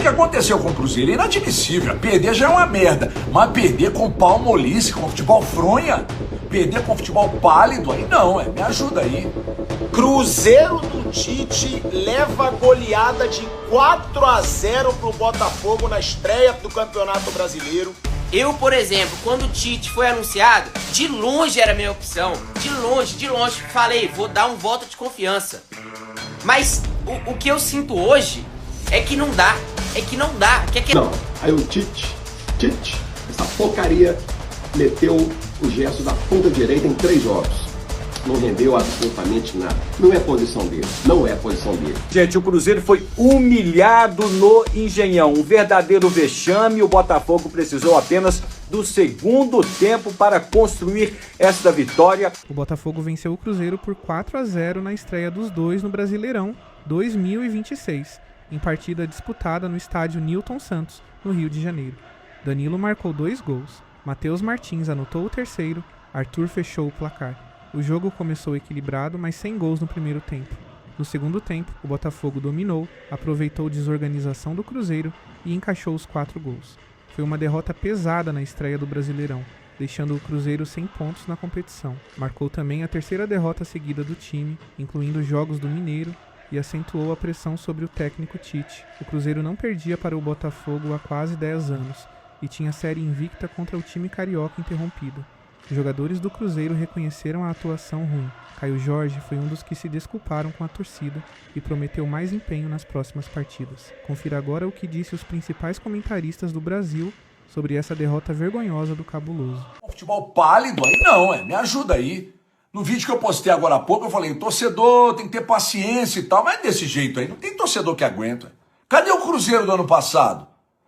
que aconteceu com o Cruzeiro é inadmissível. Perder já é uma merda, mas perder com pau molice, com futebol fronha, perder com futebol pálido, aí não, me ajuda aí. Cruzeiro do Tite leva goleada de 4-0 pro Botafogo na estreia do Campeonato Brasileiro. Eu, por exemplo, quando o Tite foi anunciado, de longe era a minha opção. De longe, falei, vou dar um voto de confiança. Mas o que eu sinto hoje é que não dá. Não, aí o Tite, essa porcaria, meteu o Gerson da ponta direita em 3 jogos. Não rendeu absolutamente nada. Não é posição dele. Gente, o Cruzeiro foi humilhado no Engenhão. Um verdadeiro vexame. O Botafogo precisou apenas do segundo tempo para construir esta vitória. O Botafogo venceu o Cruzeiro por 4-0 na estreia dos dois no Brasileirão 2026, em partida disputada no estádio Newton Santos, no Rio de Janeiro. Danilo marcou 2 gols. Matheus Martins anotou o terceiro. Arthur fechou o placar. O jogo começou equilibrado, mas sem gols no primeiro tempo. No segundo tempo, o Botafogo dominou, aproveitou a desorganização do Cruzeiro e encaixou os 4 gols. Foi uma derrota pesada na estreia do Brasileirão, deixando o Cruzeiro sem pontos na competição. Marcou também a terceira derrota seguida do time, incluindo jogos do Mineiro, e acentuou a pressão sobre o técnico Tite. O Cruzeiro não perdia para o Botafogo há quase 10 anos e tinha série invicta contra o time carioca interrompida. Os jogadores do Cruzeiro reconheceram a atuação ruim. Caio Jorge foi um dos que se desculparam com a torcida e prometeu mais empenho nas próximas partidas. Confira agora o que disse os principais comentaristas do Brasil sobre essa derrota vergonhosa do Cabuloso. Futebol pálido, aí não, me ajuda aí. No vídeo que eu postei agora há pouco, eu falei, o torcedor tem que ter paciência e tal, mas desse jeito aí, não tem torcedor que aguenta. Cadê o Cruzeiro do ano passado?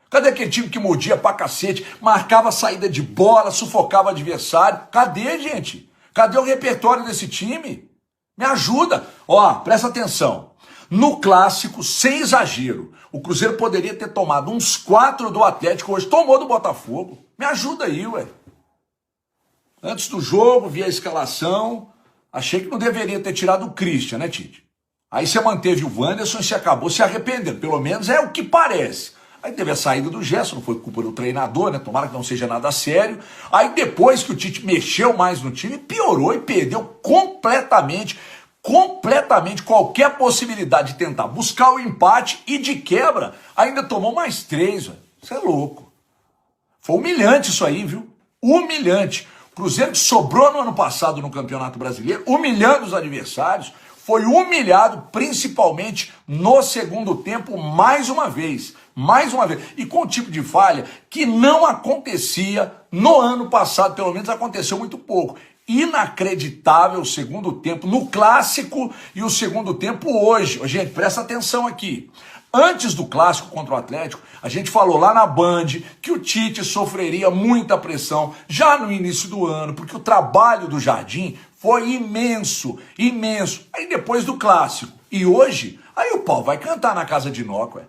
Cadê aquele time que mordia pra cacete, marcava saída de bola, sufocava o adversário? Cadê, gente? Cadê o repertório desse time? Me ajuda. Ó, presta atenção. No clássico, sem exagero, o Cruzeiro poderia ter tomado uns 4 do Atlético, hoje tomou do Botafogo. Me ajuda aí, ué. Antes do jogo, vi a escalação, achei que não deveria ter tirado o Christian, né, Tite? Aí você manteve o Wanderson e você acabou se arrependendo, pelo menos é o que parece. Aí teve a saída do Gerson, não foi culpa do treinador, né? Tomara que não seja nada sério. Aí depois que o Tite mexeu mais no time, piorou e perdeu completamente qualquer possibilidade de tentar buscar o empate e de quebra ainda tomou mais 3, velho. Isso é louco. Foi humilhante isso aí, viu? Humilhante. O Cruzeiro que sobrou no ano passado no Campeonato Brasileiro, humilhando os adversários, foi humilhado principalmente no segundo tempo mais uma vez, e com um tipo de falha que não acontecia no ano passado, pelo menos aconteceu muito pouco. Inacreditável o segundo tempo no clássico e o segundo tempo hoje. Gente, presta atenção aqui. Antes do clássico contra o Atlético, a gente falou lá na Band que o Tite sofreria muita pressão já no início do ano, porque o trabalho do Jardim foi imenso. Aí depois do clássico. E hoje, aí o pau vai cantar na casa de Noco,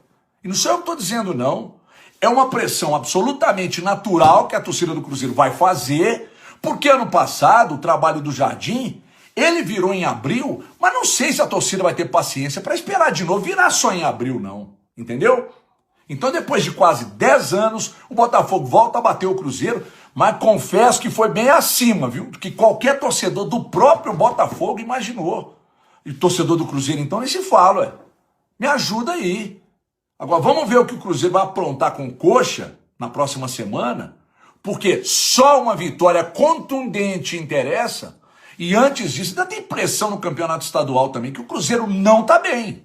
E não sou eu que estou dizendo, não. É uma pressão absolutamente natural que a torcida do Cruzeiro vai fazer, porque ano passado o trabalho do Jardim, ele virou em abril, mas não sei se a torcida vai ter paciência para esperar de novo virar só em abril, não. Entendeu? Então depois de quase 10 anos, o Botafogo volta a bater o Cruzeiro, mas confesso que foi bem acima, viu? Do que qualquer torcedor do próprio Botafogo imaginou. E torcedor do Cruzeiro, então, nem se fala, Me ajuda aí. Agora, vamos ver o que o Cruzeiro vai aprontar com o Coxa na próxima semana, porque só uma vitória contundente interessa, e antes disso ainda tem pressão no campeonato estadual também, que o Cruzeiro não está bem.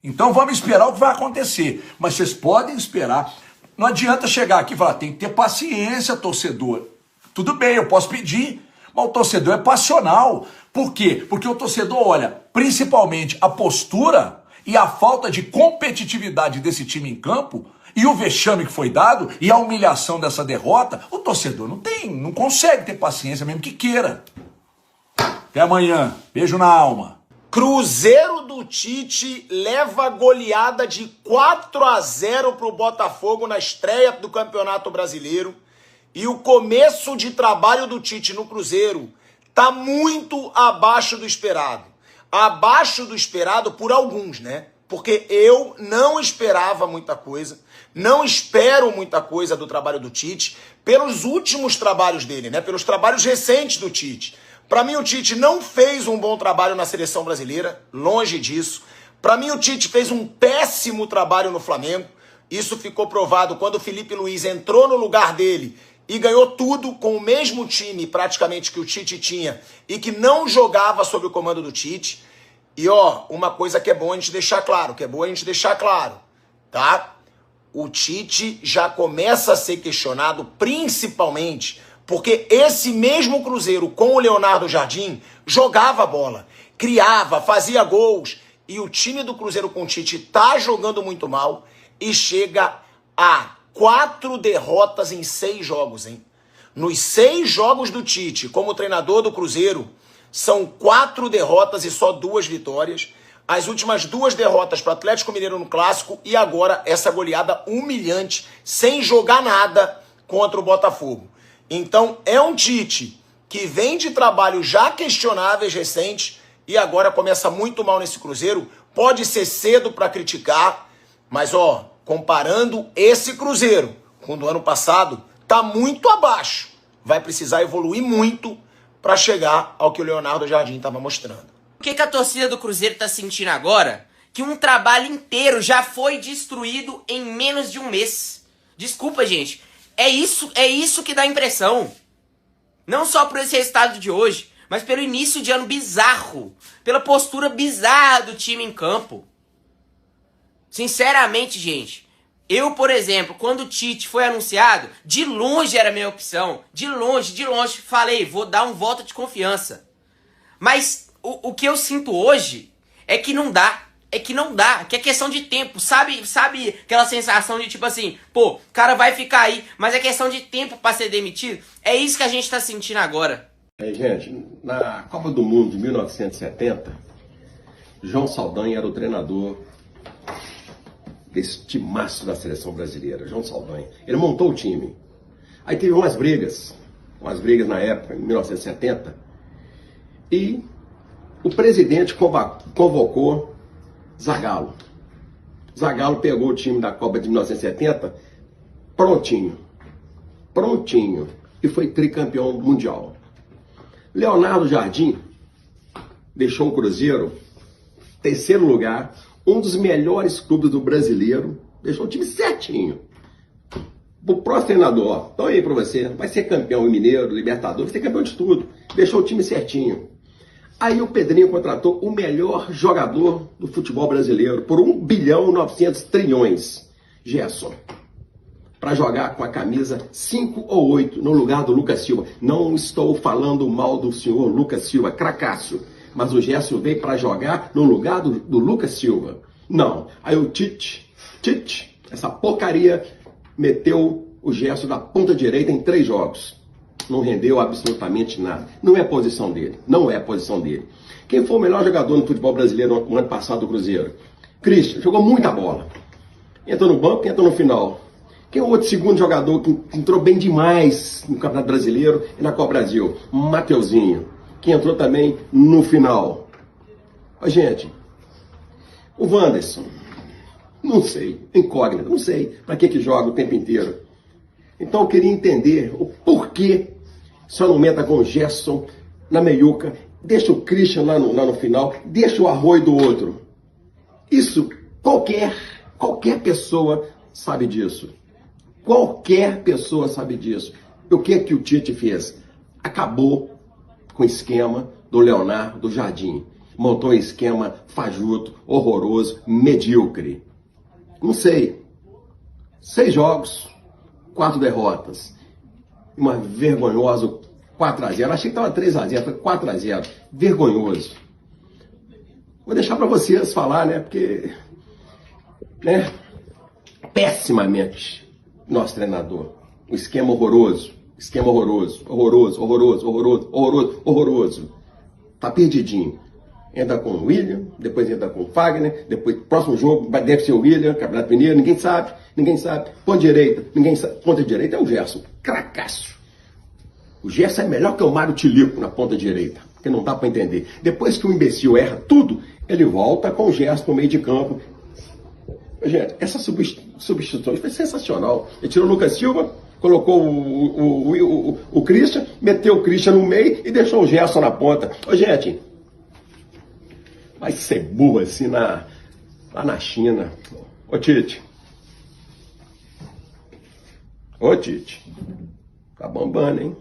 Então vamos esperar o que vai acontecer. Mas vocês podem esperar. Não adianta chegar aqui e falar, tem que ter paciência, torcedor. Tudo bem, eu posso pedir, mas o torcedor é passional. Por quê? Porque o torcedor olha principalmente a postura e a falta de competitividade desse time em campo, e o vexame que foi dado, e a humilhação dessa derrota, o torcedor não consegue ter paciência mesmo que queira. Até amanhã. Beijo na alma. Cruzeiro do Tite leva goleada de 4-0 pro Botafogo na estreia do Campeonato Brasileiro. E o começo de trabalho do Tite no Cruzeiro tá muito abaixo do esperado. Abaixo do esperado por alguns, né? porque eu não esperava muita coisa, não espero muita coisa do trabalho do Tite, pelos últimos trabalhos dele, né? Pelos trabalhos recentes do Tite. Para mim, o Tite não fez um bom trabalho na seleção brasileira, longe disso. Para mim, o Tite fez um péssimo trabalho no Flamengo. Isso ficou provado quando o Felipe Luiz entrou no lugar dele e ganhou tudo com o mesmo time praticamente que o Tite tinha e que não jogava sob o comando do Tite. E ó, uma coisa que é bom a gente deixar claro, tá? O Tite já começa a ser questionado principalmente porque esse mesmo Cruzeiro com o Leonardo Jardim jogava bola, criava, fazia gols, e o time do Cruzeiro com o Tite tá jogando muito mal e chega a 4 derrotas em 6 jogos, hein? Nos 6 jogos do Tite como treinador do Cruzeiro, são 4 derrotas e só 2 vitórias. As últimas 2 derrotas para o Atlético Mineiro no Clássico e agora essa goleada humilhante, sem jogar nada, contra o Botafogo. Então é um Tite que vem de trabalhos já questionáveis recentes e agora começa muito mal nesse Cruzeiro. Pode ser cedo para criticar, mas ó, comparando esse Cruzeiro com o do ano passado, tá muito abaixo. Vai precisar evoluir muito para chegar ao que o Leonardo Jardim estava mostrando. O que a torcida do Cruzeiro tá sentindo agora? Que um trabalho inteiro já foi destruído em menos de um mês. Desculpa, gente. É isso que dá impressão. Não só por esse resultado de hoje, mas pelo início de ano bizarro. Pela postura bizarra do time em campo. Sinceramente, gente, eu, por exemplo, quando o Tite foi anunciado, de longe era a minha opção. De longe, falei, vou dar um voto de confiança. Mas o que eu sinto hoje é que não dá. Que é questão de tempo. Sabe aquela sensação de tipo assim, pô, o cara vai ficar aí, mas é questão de tempo pra ser demitido? É isso que a gente tá sentindo agora. Gente, na Copa do Mundo de 1970, João Saldanha era o treinador desse timaço da seleção brasileira, João Saldanha. Ele montou o time. Aí teve umas brigas na época, em 1970, e o presidente convocou Zagallo. Zagallo pegou o time da Copa de 1970 prontinho, e foi tricampeão mundial. Leonardo Jardim deixou o Cruzeiro, 3º lugar, um dos melhores clubes do brasileiro, deixou o time certinho. O próximo treinador, ó, então aí pra você, vai ser campeão mineiro, Libertadores, vai ser campeão de tudo, deixou o time certinho. Aí o Pedrinho contratou o melhor jogador do futebol brasileiro por 1,9 bilhão, Gerson, para jogar com a camisa 5 ou 8 no lugar do Lucas Silva. Não estou falando mal do senhor Lucas Silva, cracaço, mas o Gerson veio para jogar no lugar do Lucas Silva. Não, aí o Tite, essa porcaria, meteu o Gerson da ponta direita em 3 jogos. Não rendeu absolutamente nada. Não é a posição dele. Quem foi o melhor jogador no futebol brasileiro no ano passado do Cruzeiro? Christian, jogou muita bola. Entrou no banco, entrou no final. Quem é o outro segundo jogador que entrou bem demais no Campeonato Brasileiro e na Copa Brasil? Mateuzinho, que entrou também no final. Gente, o Wanderson, não sei, incógnito, não sei para que joga o tempo inteiro. Então eu queria entender o porquê só não meta com o Gerson na meiuca, deixa o Christian lá no final, deixa o Arroio do outro. Isso, qualquer pessoa sabe disso. Qualquer pessoa sabe disso. E o que é que o Tite fez? Acabou com o esquema do Leonardo Jardim. Montou um esquema fajuto, horroroso, medíocre. Não sei. 6 jogos, 4 derrotas. Uma vergonhosa 4-0. Achei que estava 3-0, foi 4-0. Vergonhoso. Vou deixar para vocês falar, né? Porque, né? Pessimamente, nosso treinador. Um esquema horroroso. Horroroso. Tá perdidinho. Entra com o William, depois entra com o Fagner, depois, próximo jogo, deve ser o William, Campeonato Mineiro, ninguém sabe. Ponta direita, ninguém sabe. Ponta direita é o Gerson, cracaço. O Gerson é melhor que o Mário Tilico na ponta direita, porque não dá para entender. Depois que o imbecil erra tudo, ele volta com o Gerson no meio de campo, Gente, essa substituição foi sensacional. Ele tirou o Lucas Silva, colocou o Christian, meteu o Christian no meio e deixou o Gerson na ponta. Ô, gente, vai ser burro assim lá na China. Ô, Tite. Ô, Tite. Tá bombando, hein?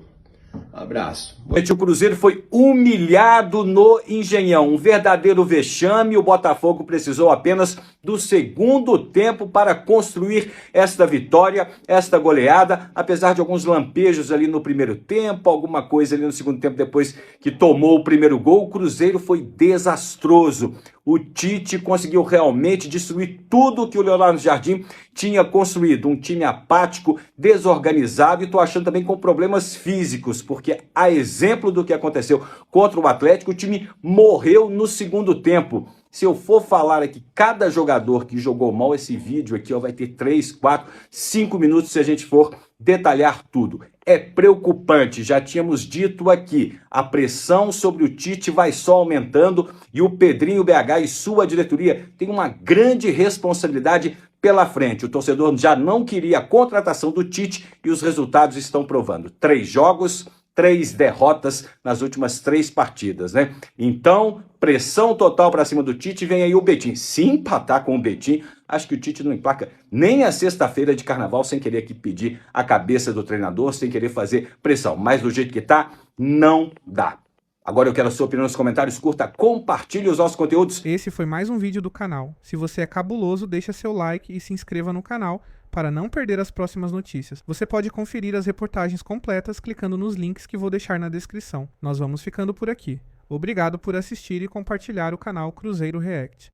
Abraço. O Cruzeiro foi humilhado no Engenhão, um verdadeiro vexame. O Botafogo precisou apenas do segundo tempo para construir esta vitória, esta goleada, apesar de alguns lampejos ali no primeiro tempo, alguma coisa ali no segundo tempo depois que tomou o primeiro gol. O Cruzeiro foi desastroso. O Tite conseguiu realmente destruir tudo que o Leonardo Jardim tinha construído. Um time apático, desorganizado e tô achando também com problemas físicos, porque a exemplo do que aconteceu contra o Atlético, o time morreu no segundo tempo. Se eu for falar aqui cada jogador que jogou mal, esse vídeo aqui vai ter 3, 4, 5 minutos se a gente for detalhar tudo. É preocupante, já tínhamos dito aqui, a pressão sobre o Tite vai só aumentando e o Pedrinho BH e sua diretoria têm uma grande responsabilidade pela frente. O torcedor já não queria a contratação do Tite e os resultados estão provando. 3 jogos, 3 derrotas nas últimas 3 partidas, né? Então, pressão total para cima do Tite, vem aí o Betim. Se empatar com o Betim, acho que o Tite não emplaca nem a sexta-feira de carnaval sem querer aqui pedir a cabeça do treinador, sem querer fazer pressão. Mas do jeito que tá, não dá. Agora eu quero a sua opinião nos comentários, curta, compartilhe os nossos conteúdos. Esse foi mais um vídeo do canal. Se você é cabuloso, deixa seu like e se inscreva no canal para não perder as próximas notícias. Você pode conferir as reportagens completas clicando nos links que vou deixar na descrição. Nós vamos ficando por aqui. Obrigado por assistir e compartilhar o canal Cruzeiro React.